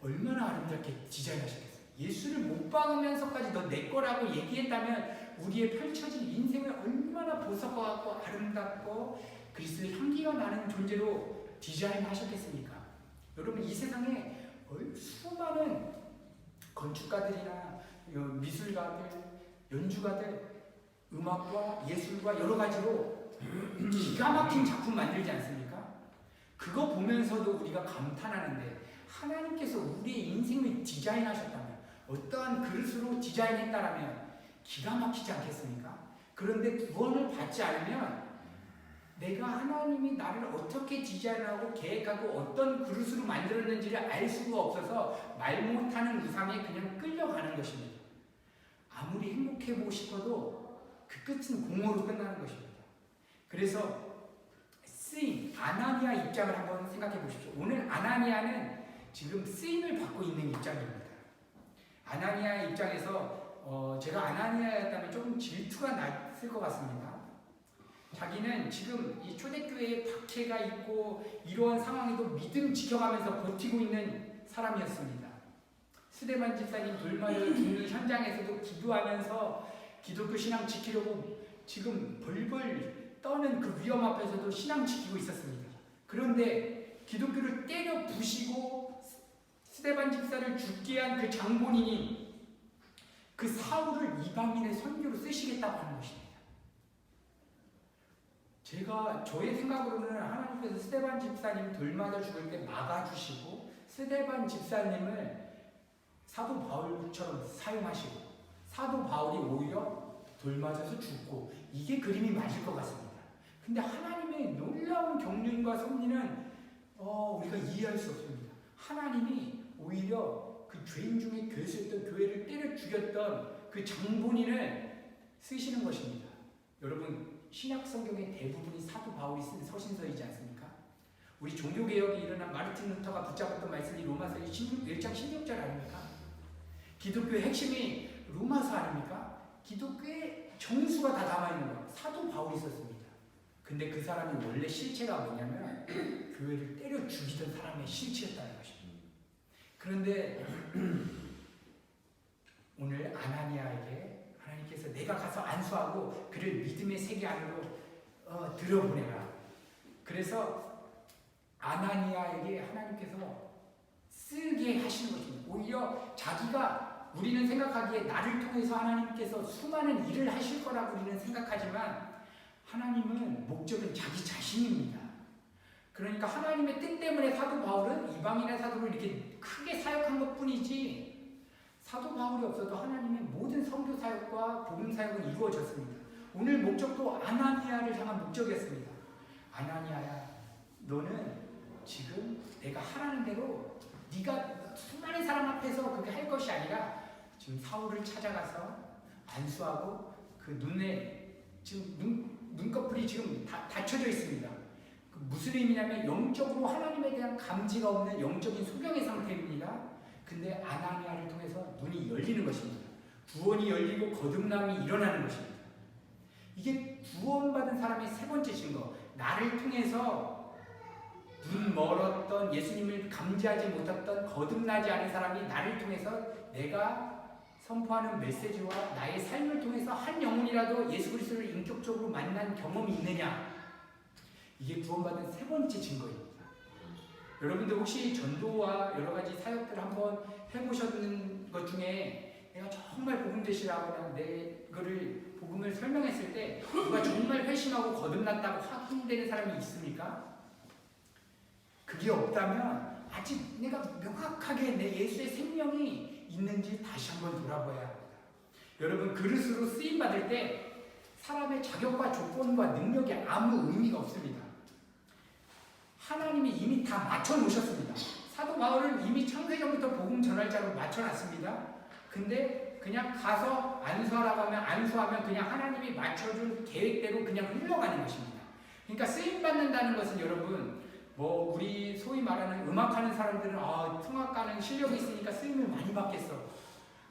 A: 얼마나 아름답게 디자인하셨겠어요. 예수를 못 박으면서까지 너 내 거라고 얘기했다면 우리의 펼쳐진 인생을 얼마나 보석과 아름답고 그리스도의 향기가 나는 존재로 디자인하셨겠습니까? 여러분, 이 세상에 수많은 건축가들이나 미술가들, 연주가들, 음악과 예술과 여러 가지로 기가 막힌 작품 만들지 않습니까? 그거 보면서도 우리가 감탄하는데, 하나님께서 우리의 인생을 디자인하셨다면, 어떠한 그릇으로 디자인했다라면 기가 막히지 않겠습니까? 그런데 구원을 받지 않으면 내가 하나님이 나를 어떻게 디자인하고 계획하고 어떤 그릇으로 만들었는지를 알 수가 없어서 말 못하는 우상에 그냥 끌려가는 것입니다. 아무리 행복해보고 싶어도 그 끝은 공허로 끝나는 것입니다. 그래서 쓰임, 아나니아 입장을 한번 생각해 보십시오. 오늘 아나니아는 지금 쓰임을 받고 있는 입장입니다. 아나니아 입장에서 제가 아나니아였다면 조금 질투가 났을 것 같습니다. 자기는 지금 이 초대교회에 박해가 있고 이러한 상황에도 믿음 지켜가면서 버티고 있는 사람이었습니다. 스데반 집사님 돌맞아 죽는 현장에서도 기도하면서 기독교 신앙 지키려고 지금 벌벌 떠는 그 위험 앞에서도 신앙 지키고 있었습니다. 그런데 기독교를 때려 부시고 스데반 집사를 죽게 한 그 장본인이 그 사울을 이방인의 선교로 쓰시겠다고 하는 것입니다. 저의 생각으로는 하나님께서 스데반 집사님 돌 맞아 죽을 때 막아주시고 스데반 집사님을 사도 바울처럼 사용하시고 사도 바울이 오히려 돌 맞아서 죽고, 이게 그림이 맞을 것 같습니다. 근데 하나님의 놀라운 경륜과 섭리는 우리가 이해할 수 없습니다. 하나님이 오히려 그 죄인 중에 교수였던, 교회를 때려 죽였던 그 장본인을 쓰시는 것입니다. 여러분, 신약 성경의 대부분이 사도 바울이 쓴 서신서이지 않습니까? 우리 종교개혁이 일어난 마르틴 루터가 붙잡았던 말씀이 로마서 1장 16절 아닙니까? 기독교의 핵심이 로마서 아닙니까? 기독교의 정수가 다 담아있는 거 사도 바울이 썼습니다. 근데 그 사람이 원래 실체가 뭐냐면 교회를 때려 죽이던 사람의 실체였다는 것입니다. 그런데 오늘 아나니아에게 하나님께서 내가 가서 안수하고 그를 믿음의 세계 안으로 들어보내라. 그래서 아나니아에게 하나님께서 쓰게 하시는 것입니다. 오히려 자기가, 우리는 생각하기에 나를 통해서 하나님께서 수많은 일을 하실 거라고 우리는 생각하지만 하나님은 목적은 자기 자신입니다. 그러니까 하나님의 뜻 때문에 사도 바울은 이방인의 사도로 이렇게 크게 사역한 것 뿐이지, 사도 바울이 없어도 하나님의 모든 선교 사역과 복음 사역은 이루어졌습니다. 오늘 목적도 아나니아를 향한 목적이었습니다. 아나니아야, 너는 지금 내가 하라는 대로 네가 수많은 사람 앞에서 그렇게 할 것이 아니라 지금 사울을 찾아가서 안수하고 그 눈에 지금 눈꺼풀이 지금 닫혀져 있습니다. 무슨 의미냐면 영적으로 하나님에 대한 감지가 없는 영적인 소경의 상태입니다. 근데 아나니아를 통해서 눈이 열리는 것입니다. 구원이 열리고 거듭남이 일어나는 것입니다. 이게 구원받은 사람의 세 번째 증거. 나를 통해서 눈 멀었던, 예수님을 감지하지 못했던, 거듭나지 않은 사람이 나를 통해서 내가 선포하는 메시지와 나의 삶을 통해서 한 영혼이라도 예수 그리스도를 인격적으로 만난 경험이 있느냐, 이게 구원받은 세 번째 증거입니다. 여러분들 혹시 전도와 여러 가지 사역들을 한번 해보셨는 것 중에 내가 정말 복음 되시라거나 그거를 복음을 설명했을 때 누가 정말 회심하고 거듭났다고 확인되는 사람이 있습니까? 그게 없다면 아직 내가 명확하게 내 예수의 생명이 있는지 다시 한번 돌아봐야 합니다. 여러분, 그릇으로 쓰임받을 때 사람의 자격과 조건과 능력이 아무 의미가 없습니다. 하나님이 이미 다 맞춰놓으셨습니다. 사도 바울은 이미 창세전부터 복음 전할 자로 맞춰놨습니다. 근데 그냥 가서 안수하라고 하면 안수하면 그냥 하나님이 맞춰준 계획대로 그냥 흘러가는 것입니다. 그러니까 쓰임받는다는 것은 여러분, 우리 소위 말하는 음악하는 사람들은 성악가는 실력이 있으니까 쓰임을 많이 받겠어.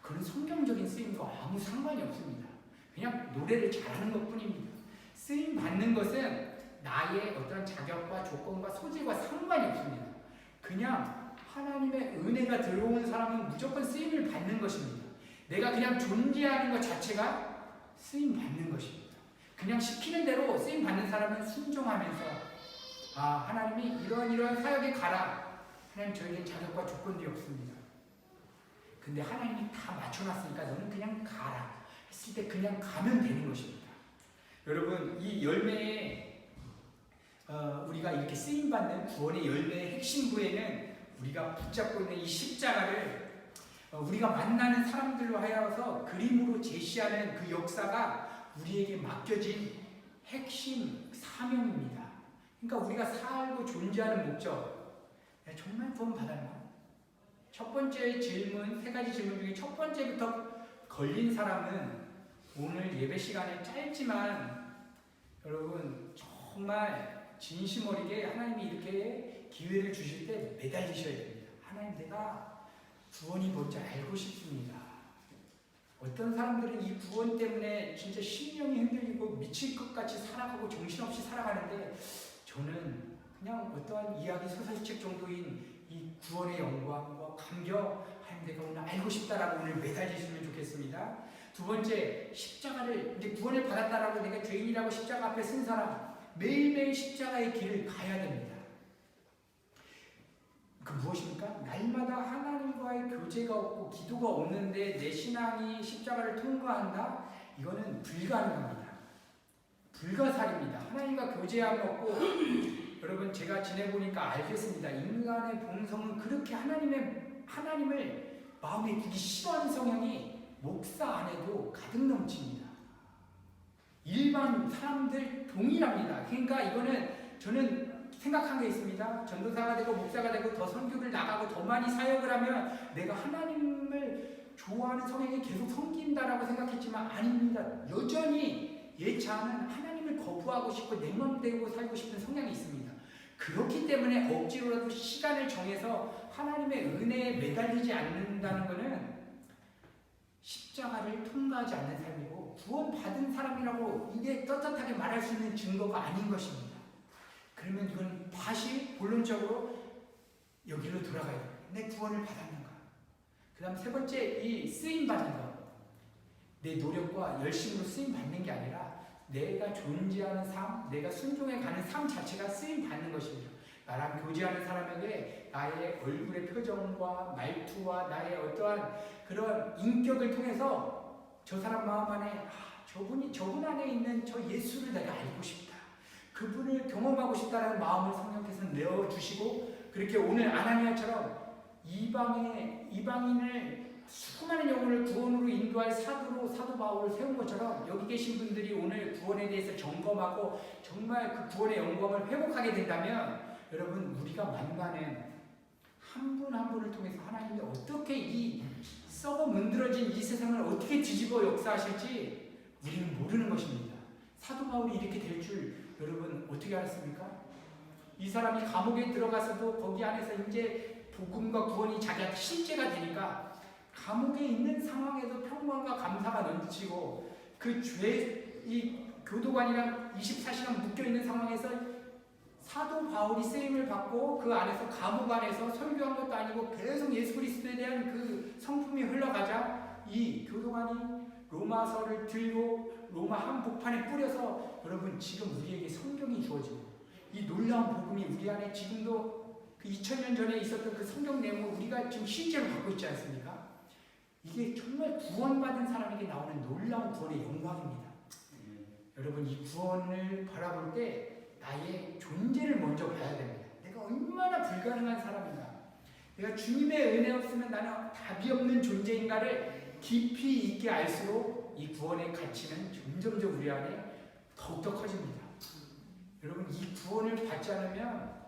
A: 그런 성경적인 쓰임과 아무 상관이 없습니다. 그냥 노래를 잘하는 것 뿐입니다. 쓰임 받는 것은 나의 어떤 자격과 조건과 소질과 상관이 없습니다. 그냥 하나님의 은혜가 들어온 사람은 무조건 쓰임을 받는 것입니다. 내가 그냥 존재하는 것 자체가 쓰임 받는 것입니다. 그냥 시키는 대로 쓰임 받는 사람은 순종하면서 하나님이 이런 사역에 가라. 하나님, 저에겐 자격과 조건들이 없습니다. 근데 하나님이 다 맞춰놨으니까 너는 그냥 가라 했을 때 그냥 가면 되는 것입니다. 여러분, 이 열매에 우리가 이렇게 쓰임받는 구원의 열매의 핵심부에는 우리가 붙잡고 있는 이 십자가를 우리가 만나는 사람들로 하여서 그림으로 제시하는 그 역사가 우리에게 맡겨진 핵심 사명입니다. 그러니까 우리가 살고 존재하는 목적, 정말 구원 받았나? 첫 번째 질문, 세 가지 질문 중에 첫 번째부터 걸린 사람은 오늘 예배 시간에 짧지만 여러분 정말 진심 어리게 하나님이 이렇게 기회를 주실 때 매달리셔야 됩니다. 하나님, 내가 구원이 뭔지 알고 싶습니다. 어떤 사람들은 이 구원 때문에 진짜 심령이 흔들리고 미칠 것 같이 살아가고 정신없이 살아가는데, 저는 그냥 어떠한 이야기 소설책 정도인 이 구원의 영광과 감격, 하나님 내가 오늘 알고 싶다라고 오늘 매달리시면 좋겠습니다. 두 번째, 십자가를, 이제 구원을 받았다라고 내가 죄인이라고 십자가 앞에 쓴 사람, 매일매일 십자가의 길을 가야 됩니다. 그 무엇입니까? 날마다 하나님과의 교제가 없고 기도가 없는데 내 신앙이 십자가를 통과한다? 이거는 불가능합니다. 불가사리입니다. 하나님과 교제 안 먹고 여러분 제가 지내보니까 알겠습니다. 인간의 본성은 그렇게 하나님을 마음에 두기 싫어하는 성향이 목사 안에도 가득 넘칩니다. 일반 사람들 동일합니다. 그러니까 이거는 저는 생각한 게 있습니다. 전도사가 되고 목사가 되고 더 선교를 나가고 더 많이 사역을 하면 내가 하나님을 좋아하는 성향이 계속 섬긴다라고 생각했지만 아닙니다. 여전히 예차하는 하나님을 거부하고 싶고 내 맘대로 살고 싶은 성향이 있습니다. 그렇기 때문에 억지로라도 시간을 정해서 하나님의 은혜에 매달리지 않는다는 것은 십자가를 통과하지 않는 삶이고 구원받은 사람이라고 이게 떳떳하게 말할 수 있는 증거가 아닌 것입니다. 그러면 이건 다시 본론적으로 여기로 돌아가야 돼요. 내 구원을 받았는가? 그 다음 세 번째, 이 쓰임받는 것. 내 노력과 열심으로 쓰임받는 게 아니라 내가 존재하는 삶, 내가 순종해 가는 삶 자체가 쓰임받는 것입니다. 나랑 교제하는 사람에게 나의 얼굴의 표정과 말투와 나의 어떠한 그런 인격을 통해서 저 사람 마음 안에 저분 안에 있는 저 예수를 내가 알고 싶다. 그분을 경험하고 싶다는 마음을 성령께서 내어주시고 그렇게 오늘 아나니아처럼 이방인을 수많은 영혼을 구원으로 인도할 사도 바울을 세운 것처럼 여기 계신 분들이 오늘 구원에 대해서 점검하고 정말 그 구원의 영광을 회복하게 된다면 여러분 우리가 만나는 한 분 한 분을 통해서 하나님이 어떻게 이 썩어 문드러진 이 세상을 어떻게 뒤집어 역사하실지 우리는 모르는 것입니다. 사도 바울이 이렇게 될 줄 여러분 어떻게 알았습니까? 이 사람이 감옥에 들어가서도 거기 안에서 이제 복음과 구원이 자기한테 실제가 되니까 감옥에 있는 상황에도 평강과 감사가 넘치고 그 이 교도관이랑 24시간 묶여있는 상황에서 사도 바울이 쓰임을 받고 그 안에서 감옥 안에서 설교한 것도 아니고 계속 예수 그리스도에 대한 그 성품이 흘러가자 이 교도관이 로마서를 들고 로마 한복판에 뿌려서 여러분 지금 우리에게 성경이 주어지고 이 놀라운 복음이 우리 안에 지금도 그 2000년 전에 있었던 그 성경 내용을 우리가 지금 실제로 갖고 있지 않습니까? 이게 정말 구원받은 사람에게 나오는 놀라운 구원의 영광입니다. 여러분 이 구원을 바라볼 때 나의 존재를 먼저 봐야 됩니다. 내가 얼마나 불가능한 사람인가. 내가 주님의 은혜 없으면 나는 답이 없는 존재인가를 깊이 있게 알수록 이 구원의 가치는 점점점 우리 안에 더욱더 커집니다. 여러분 이 구원을 받지 않으면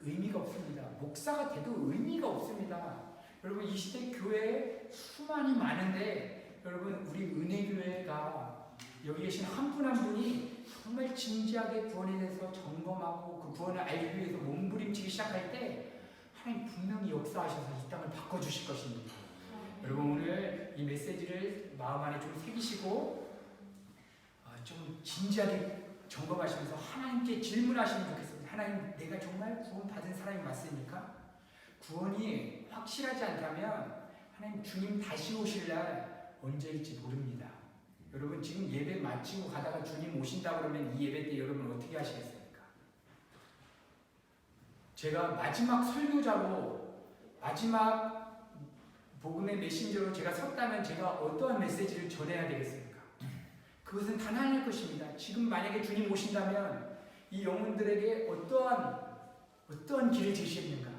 A: 의미가 없습니다. 목사가 돼도 의미가 없습니다. 여러분 이 시대 교회에 수많이 많은데 여러분 우리 은혜교회가 여기 계신 한 분 한 분이 정말 진지하게 구원에 대해서 점검하고 그 구원을 알기 위해서 몸부림치기 시작할 때 하나님 분명히 역사하셔서 이 땅을 바꿔주실 것입니다. 여러분 오늘 이 메시지를 마음 안에 좀 새기시고 좀 진지하게 점검하시면서 하나님께 질문하시면 좋겠습니다. 하나님 내가 정말 구원받은 사람이 맞습니까? 구원이 확실하지 않다면 하나님 주님 다시 오실 날 언제일지 모릅니다. 여러분 지금 예배 마치고 가다가 주님 오신다 그러면 이 예배 때 여러분 어떻게 하시겠습니까? 제가 마지막 설교자로 마지막 복음의 메신저로 제가 섰다면 제가 어떠한 메시지를 전해야 되겠습니까? 그것은 단 하나일 것입니다. 지금 만약에 주님 오신다면 이 영혼들에게 어떠한 길을 제시했는가?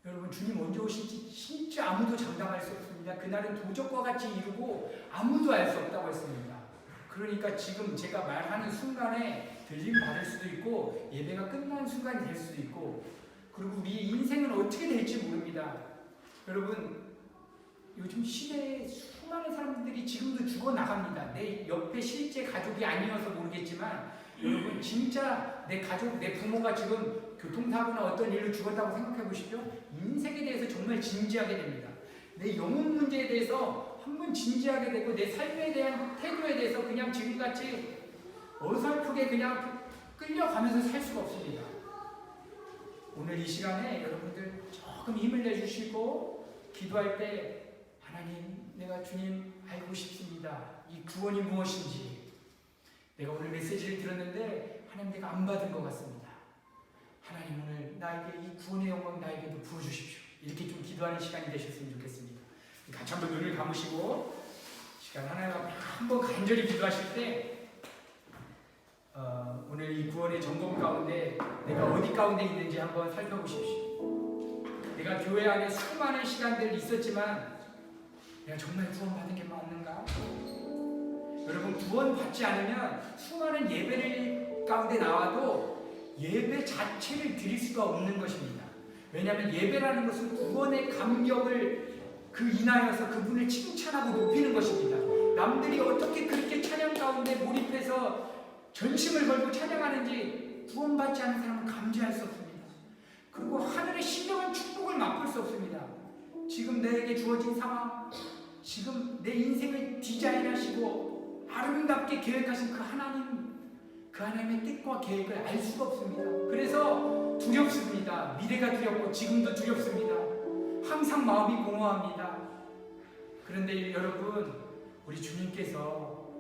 A: 여러분 주님 언제 오실지 진짜 아무도 장담할 수 없습니다. 그날은 도적과 같이 이루고 아무도 알 수 없다고 했습니다. 그러니까 지금 제가 말하는 순간에 들림 받을 수도 있고 예배가 끝나는 순간이 될 수도 있고 그리고 우리의 인생은 어떻게 될지 모릅니다. 여러분 요즘 시대에 수많은 사람들이 지금도 죽어나갑니다. 내 옆에 실제 가족이 아니어서 모르겠지만 여러분 진짜 내 가족, 내 부모가 지금 교통사고나 어떤 일로 죽었다고 생각해 보십시오. 인생에 대해서 정말 진지하게 됩니다. 내 영혼 문제에 대해서 한번 진지하게 되고 내 삶에 대한 태도에 대해서 그냥 지금같이 어설프게 그냥 끌려가면서 살 수가 없습니다. 오늘 이 시간에 여러분들 조금 힘을 내주시고 기도할 때 하나님 내가 주님 알고 싶습니다. 이 구원이 무엇인지 내가 오늘 메시지를 들었는데 하나님 내가 안 받은 것 같습니다. 하나님 오늘 나에게 이 구원의 영광 나에게도 부어주십시오. 이렇게 좀 기도하는 시간이 되셨으면 좋겠습니다. 같이 한번 눈을 감으시고 시간 하나님 앞에 한번 간절히 기도하실 때 오늘 이 구원의 점검 가운데 내가 어디 가운데 있는지 한번 살펴보십시오. 내가 교회 안에 수많은 시간들 있었지만 내가 정말 구원받은 게 맞는가? 여러분, 구원받지 않으면 수많은 예배를 가운데 나와도 예배 자체를 드릴 수가 없는 것입니다. 왜냐하면 예배라는 것은 구원의 감격을 그 인하여서 그분을 칭찬하고 높이는 것입니다. 남들이 어떻게 그렇게 찬양 가운데 몰입해서 전심을 걸고 찬양하는지 구원받지 않은 사람은 감지할 수 없습니다. 그리고 하늘의 신령한 축복을 맛볼 수 없습니다. 지금 내게 주어진 상황, 지금 내 인생을 디자인하시고 아름답게 계획하신 그 하나님의 뜻과 계획을 알 수가 없습니다. 그래서 두렵습니다. 미래가 두렵고 지금도 두렵습니다. 항상 마음이 공허합니다. 그런데 여러분, 우리 주님께서,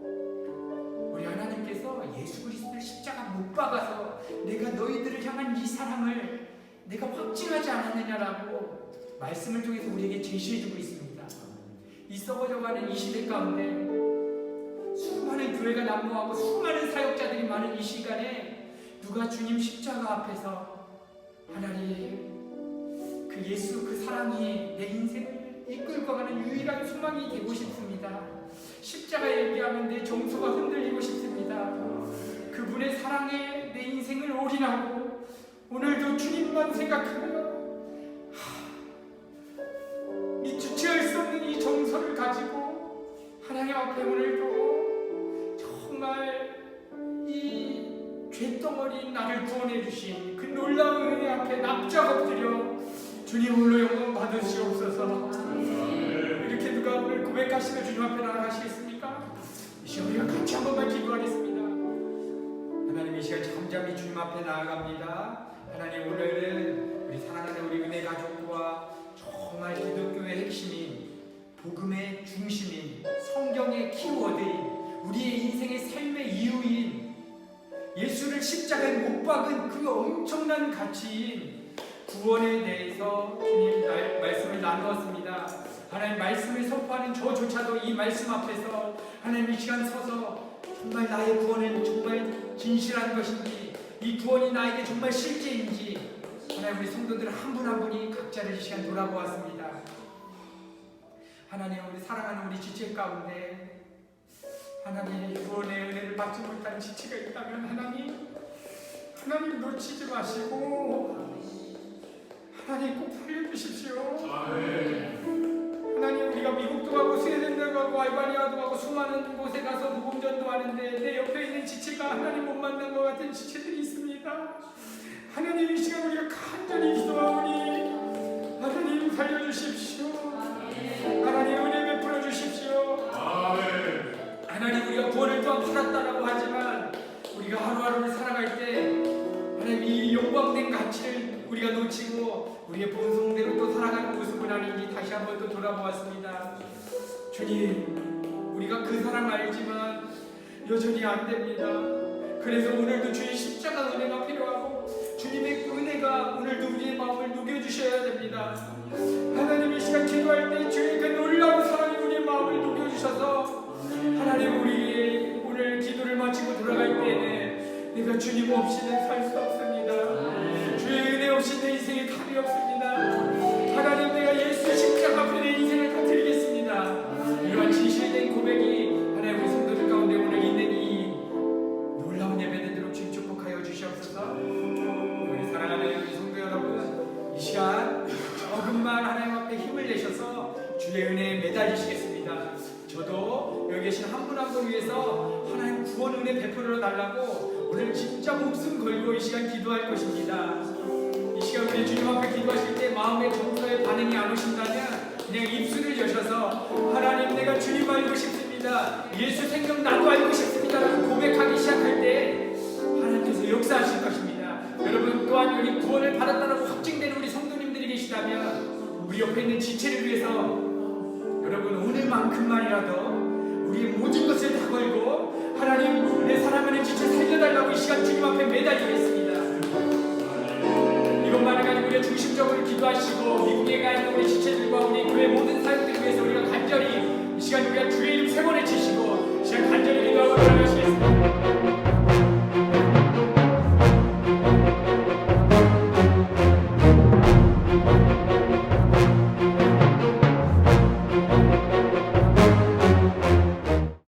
A: 우리 하나님께서 예수 그리스도를 십자가 못 박아서 내가 너희들을 향한 이 사랑을 내가 확증하지 않았느냐라고 말씀을 통해서 우리에게 제시해주고 있습니다. 이 썩어져가는 이 시대 가운데 수많은 교회가 난무하고 수많은 사역자들이 많은 이 시간에 누가 주님 십자가 앞에서 하나님 그 예수 그 사랑이 내 인생을 이끌고 가는 유일한 소망이 되고 싶습니다. 십자가에 얘기하면 내 정서가 흔들리고 싶습니다. 그분의 사랑에 내 인생을 올인하고 오늘도 주님만 생각하며 이 주체할 수 없는 이 정서를 가지고 하나님 앞에 오늘도 정말 이 죄덩어리인 나를 구원해 주신 그 놀라운 은혜 앞에 납작 엎드려 주님 홀로 영광 받으시옵소서. 이렇게 누가 오늘 고백하시며 주님 앞에 나아가시겠습니까? 이 시간 우리가 같이 한 번만 기도하겠습니다. 하나님, 이 시간 잠잠히 주님 앞에 나아갑니다. 하나님, 오늘은 우리 사랑하는 우리 은혜 가족과 정말 기독교의 핵심인 복음의 중심인 성경의 키워드인 우리의 인생의 삶의 이유인 예수를 십자가에 못 박은 그 엄청난 가치인 구원에 대해서 주님 말씀을 나누었습니다. 하나님, 말씀을 선포하는 저조차도 이 말씀 앞에서 하나님 이 시간 서서 정말 나의 구원은 정말 진실한 것인지, 이 구원이 나에게 정말 실제인지 하나님, 우리 성도들 한 분 한 분이 각자를 이 시간 돌아보았습니다. 하나님, 우리 사랑하는 우리 지체 가운데 하나님 구원의 은혜를 받지 못한 지체가 있다면 하나님 놓치지 마시고 하나님 꼭 살려주십시오. 하나님, 우리가 미국도 가고 스웨덴도 가고 알바니아도 가고 수많은 곳에 가서 복음전도 하는데 내 옆에 있는 지체가 하나님 못 만난 것 같은 지체들이 있습니다. 하나님, 이 시간 우리가 간절히 기도하오니 하나님 살려주십시오. 하나님 은혜 베풀어 주십시오. 하나님, 우리가 구원을 또한 받았다라고 하지만 우리가 하루하루를 살아갈 때 하나님 이 영광된 가치를 우리가 놓치고 우리의 본성대로 또 살아가는 모습은 아닌지 다시 한번 또 돌아보았습니다. 주님, 우리가 그 사랑 알지만 여전히 안 됩니다. 그래서 오늘도 주의 십자가 은혜가 필요하고 주님의 은혜가 오늘도 우리의 마음을 녹여주셔야 됩니다. 하나님, 이 시간 기도할 때 주의 그 놀라운 사랑이 우리의 마음을 녹여주셔서 하나님, 우리 오늘 기도를 마치고 돌아갈 때에는 내가 주님 없이는 살 수 없습니다. 주의 은혜 없이 내 인생에 답이 없습니다. 하나님, 내가 예수 십자가 앞에 내 인생을 다 드리겠습니다. 이러한 진실된 고백이 하나님 우리 성도들 가운데 오늘 있는 이 놀라운 예배되도록 주님 축복하여 주시옵소서. 우리 사랑하는 우리 성도 여러분, 이 시간 조금만 하나님 앞에 힘을 내셔서 주의 은혜에 매달리시겠습니다. 저도 여기 계신 한 분 한 분 위해서 하나님 구원 은혜 베풀어 달라고 오늘 진짜 목숨 걸고 이 시간 기도할 것입니다. 이 시간 우리 주님 앞에 기도하실 때 마음의 정서에 반응이 안 오신다면 그냥 입술을 여셔서 하나님, 내가 주님 알고 싶습니다. 예수 생명 나도 알고 싶습니다 라고 고백하기 시작할 때 하나님께서 역사하실 것입니다. 여러분 또한 여기 구원을 받았다고 확증되는 우리 성도님들이 계시다면 우리 옆에 있는 지체를 위해서 여러분 오늘만큼만이라도 우리의 모든 것을 다 걸고 하나님, 내 사랑하는 지체 살려달라고 이 시간 주님 앞에 매달리겠습니다. 이것만은
B: 우리가 중심적으로 기도하시고 미국에 가 있는 우리 지체들과 우리 교회 모든 사역들을 위해서 우리가 간절히 이 시간 우리가 주의 이름 세 번에 치시고 이 시간 간절히 기도하고 나아가시겠습니다.